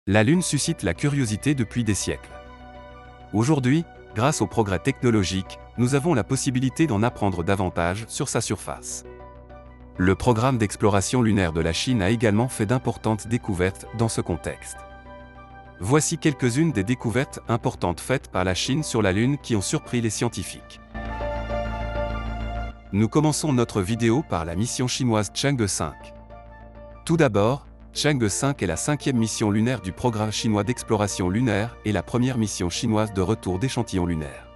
La Lune suscite la curiosité depuis des siècles. Aujourd'hui, grâce aux progrès technologiques, nous avons la possibilité d'en apprendre davantage sur sa surface. Le programme d'exploration lunaire de la Chine a également fait d'importantes découvertes dans ce contexte. Voici quelques-unes des découvertes importantes faites par la Chine sur la Lune qui ont surpris les scientifiques. Nous commençons notre vidéo par la mission chinoise Chang'e 5. Tout d'abord, Chang'e 5 est la 5e mission lunaire du programme chinois d'exploration lunaire et la première mission chinoise de retour d'échantillons lunaires.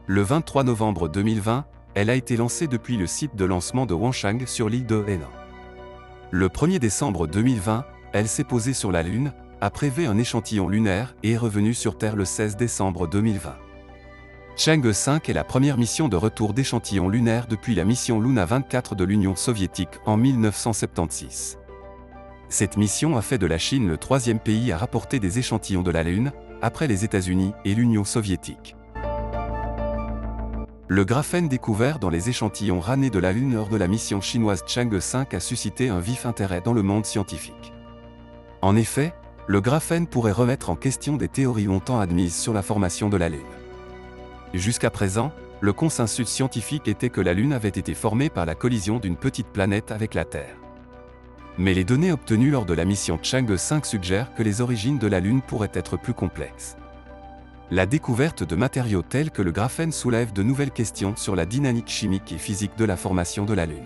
Le 23 novembre 2020, elle a été lancée depuis le site de lancement de Wanchang sur l'île de Hainan. Le 1er décembre 2020, elle s'est posée sur la Lune, a prélevé un échantillon lunaire et est revenue sur Terre le 16 décembre 2020. Chang'e 5 est la première mission de retour d'échantillons lunaires depuis la mission Luna 24 de l'Union soviétique en 1976. Cette mission a fait de la Chine le 3e pays à rapporter des échantillons de la Lune, après les États-Unis et l'Union soviétique. Le graphène découvert dans les échantillons ramenés de la Lune lors de la mission chinoise Chang'e 5 a suscité un vif intérêt dans le monde scientifique. En effet, le graphène pourrait remettre en question des théories longtemps admises sur la formation de la Lune. Jusqu'à présent, le consensus scientifique était que la Lune avait été formée par la collision d'une petite planète avec la Terre. Mais les données obtenues lors de la mission Chang'e 5 suggèrent que les origines de la Lune pourraient être plus complexes. La découverte de matériaux tels que le graphène soulève de nouvelles questions sur la dynamique chimique et physique de la formation de la Lune.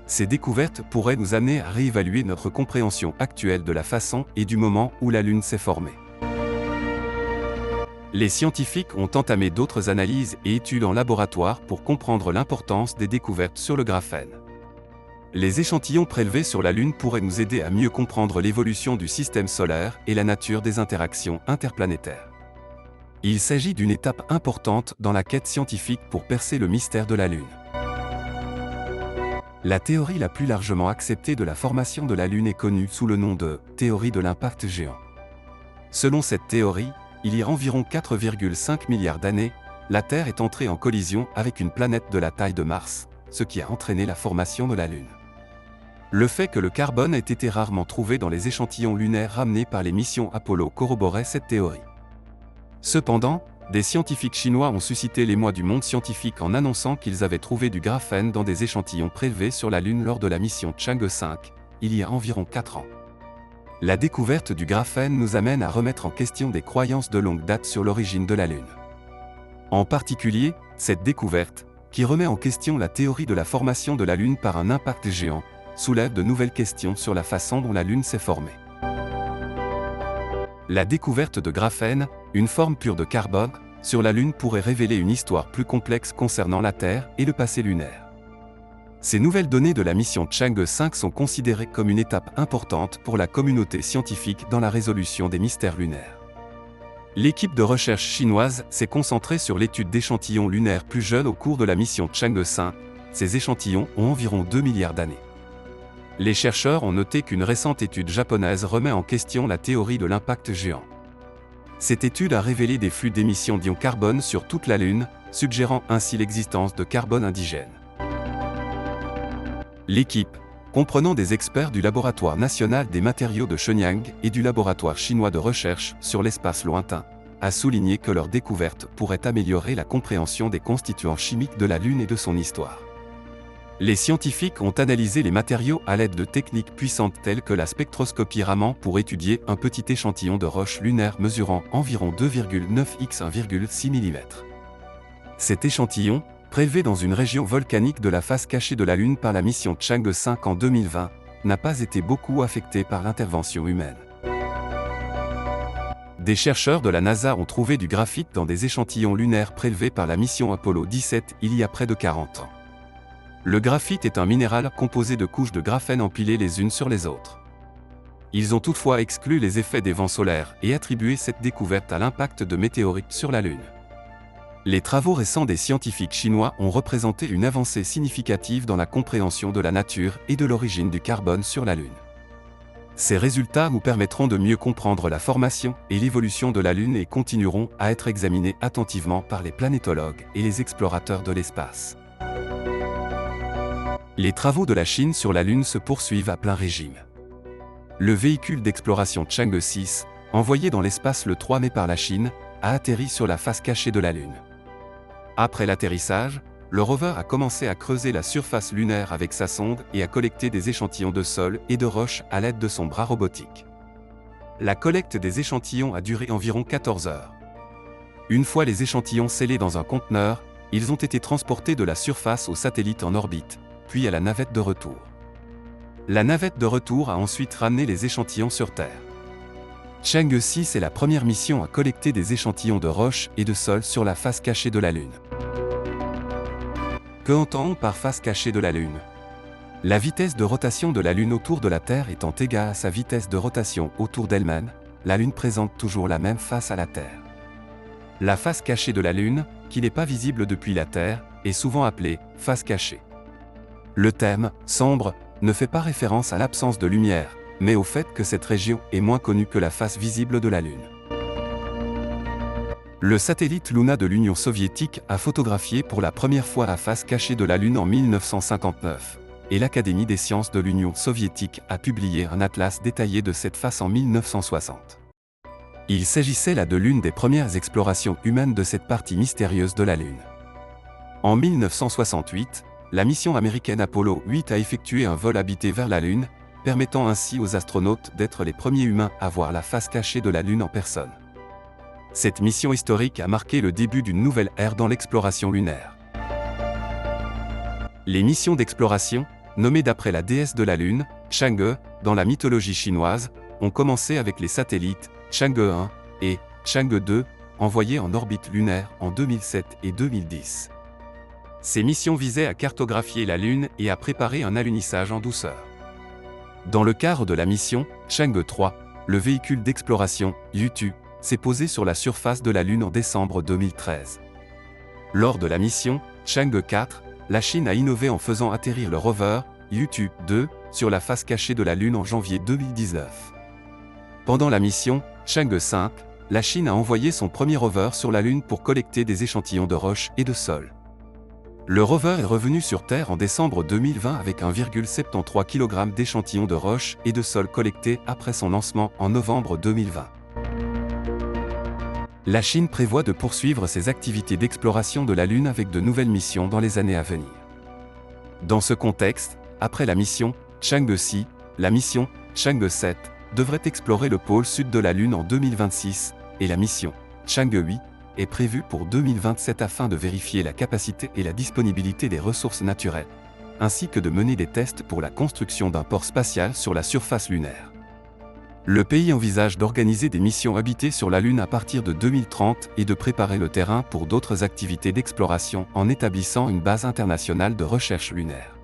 Ces découvertes pourraient nous amener à réévaluer notre compréhension actuelle de la façon et du moment où la Lune s'est formée. Les scientifiques ont entamé d'autres analyses et études en laboratoire pour comprendre l'importance des découvertes sur le graphène. Les échantillons prélevés sur la Lune pourraient nous aider à mieux comprendre l'évolution du système solaire et la nature des interactions interplanétaires. Il s'agit d'une étape importante dans la quête scientifique pour percer le mystère de la Lune. La théorie la plus largement acceptée de la formation de la Lune est connue sous le nom de « théorie de l'impact géant ». Selon cette théorie, il y a environ 4,5 milliards d'années, la Terre est entrée en collision avec une planète de la taille de Mars, ce qui a entraîné la formation de la Lune. Le fait que le carbone ait été rarement trouvé dans les échantillons lunaires ramenés par les missions Apollo corroborait cette théorie. Cependant, des scientifiques chinois ont suscité l'émoi du monde scientifique en annonçant qu'ils avaient trouvé du graphène dans des échantillons prélevés sur la Lune lors de la mission Chang'e 5, il y a environ 4 ans. La découverte du graphène nous amène à remettre en question des croyances de longue date sur l'origine de la Lune. En particulier, cette découverte, qui remet en question la théorie de la formation de la Lune par un impact géant, soulève de nouvelles questions sur la façon dont la Lune s'est formée. La découverte de graphène, une forme pure de carbone, sur la Lune pourrait révéler une histoire plus complexe concernant la Terre et le passé lunaire. Ces nouvelles données de la mission Chang'e 5 sont considérées comme une étape importante pour la communauté scientifique dans la résolution des mystères lunaires. L'équipe de recherche chinoise s'est concentrée sur l'étude d'échantillons lunaires plus jeunes au cours de la mission Chang'e 5. Ces échantillons ont environ 2 milliards d'années. Les chercheurs ont noté qu'une récente étude japonaise remet en question la théorie de l'impact géant. Cette étude a révélé des flux d'émissions d'ion carbone sur toute la Lune, suggérant ainsi l'existence de carbone indigène. L'équipe, comprenant des experts du Laboratoire national des matériaux de Shenyang et du Laboratoire chinois de recherche sur l'espace lointain, a souligné que leur découverte pourrait améliorer la compréhension des constituants chimiques de la Lune et de son histoire. Les scientifiques ont analysé les matériaux à l'aide de techniques puissantes telles que la spectroscopie Raman pour étudier un petit échantillon de roche lunaire mesurant environ 2,9 x 1,6 mm. Cet échantillon, prélevé dans une région volcanique de la face cachée de la Lune par la mission Chang'e 5 en 2020, n'a pas été beaucoup affecté par l'intervention humaine. Des chercheurs de la NASA ont trouvé du graphite dans des échantillons lunaires prélevés par la mission Apollo 17 il y a près de 40 ans. Le graphite est un minéral composé de couches de graphène empilées les unes sur les autres. Ils ont toutefois exclu les effets des vents solaires et attribué cette découverte à l'impact de météorites sur la Lune. Les travaux récents des scientifiques chinois ont représenté une avancée significative dans la compréhension de la nature et de l'origine du carbone sur la Lune. Ces résultats nous permettront de mieux comprendre la formation et l'évolution de la Lune et continueront à être examinés attentivement par les planétologues et les explorateurs de l'espace. Les travaux de la Chine sur la Lune se poursuivent à plein régime. le véhicule d'exploration Chang'e 6, envoyé dans l'espace le 3 mai par la Chine, a atterri sur la face cachée de la Lune. Après l'atterrissage, le rover a commencé à creuser la surface lunaire avec sa sonde et à collecter des échantillons de sol et de roches à l'aide de son bras robotique. La collecte des échantillons a duré environ 14 heures. Une fois les échantillons scellés dans un conteneur, ils ont été transportés de la surface au satellite en orbite, puis à la navette de retour. La navette de retour a ensuite ramené les échantillons sur Terre. Chang'e 6 est la première mission à collecter des échantillons de roches et de sol sur la face cachée de la Lune. Que entend-on par face cachée de la Lune? La vitesse de rotation de la Lune autour de la Terre étant égale à sa vitesse de rotation autour d'elle-même, la Lune présente toujours la même face à la Terre. La face cachée de la Lune, qui n'est pas visible depuis la Terre, est souvent appelée face cachée. Le thème, sombre, ne fait pas référence à l'absence de lumière, mais au fait que cette région est moins connue que la face visible de la Lune. Le satellite Luna de l'Union soviétique a photographié pour la première fois la face cachée de la Lune en 1959, et l'Académie des sciences de l'Union soviétique a publié un atlas détaillé de cette face en 1960. Il s'agissait là de l'une des premières explorations humaines de cette partie mystérieuse de la Lune. En 1968, la mission américaine Apollo 8 a effectué un vol habité vers la Lune, permettant ainsi aux astronautes d'être les premiers humains à voir la face cachée de la Lune en personne. Cette mission historique a marqué le début d'une nouvelle ère dans l'exploration lunaire. Les missions d'exploration, nommées d'après la déesse de la Lune, Chang'e, dans la mythologie chinoise, ont commencé avec les satellites Chang'e 1 et Chang'e 2, envoyés en orbite lunaire en 2007 et 2010. Ces missions visaient à cartographier la Lune et à préparer un alunissage en douceur. Dans le cadre de la mission Chang'e 3, le véhicule d'exploration Yutu s'est posé sur la surface de la Lune en décembre 2013. Lors de la mission Chang'e 4, la Chine a innové en faisant atterrir le rover Yutu 2 sur la face cachée de la Lune en janvier 2019. Pendant la mission Chang'e 5, la Chine a envoyé son premier rover sur la Lune pour collecter des échantillons de roches et de sol. Le rover est revenu sur Terre en décembre 2020 avec 1,73 kg d'échantillons de roches et de sol collectés après son lancement en novembre 2020. La Chine prévoit de poursuivre ses activités d'exploration de la Lune avec de nouvelles missions dans les années à venir. Dans ce contexte, après la mission Chang'e 6, la mission Chang'e 7 devrait explorer le pôle sud de la Lune en 2026, et la mission Chang'e 8 est prévue pour 2027 afin de vérifier la capacité et la disponibilité des ressources naturelles, ainsi que de mener des tests pour la construction d'un port spatial sur la surface lunaire. Le pays envisage d'organiser des missions habitées sur la Lune à partir de 2030 et de préparer le terrain pour d'autres activités d'exploration en établissant une base internationale de recherche lunaire.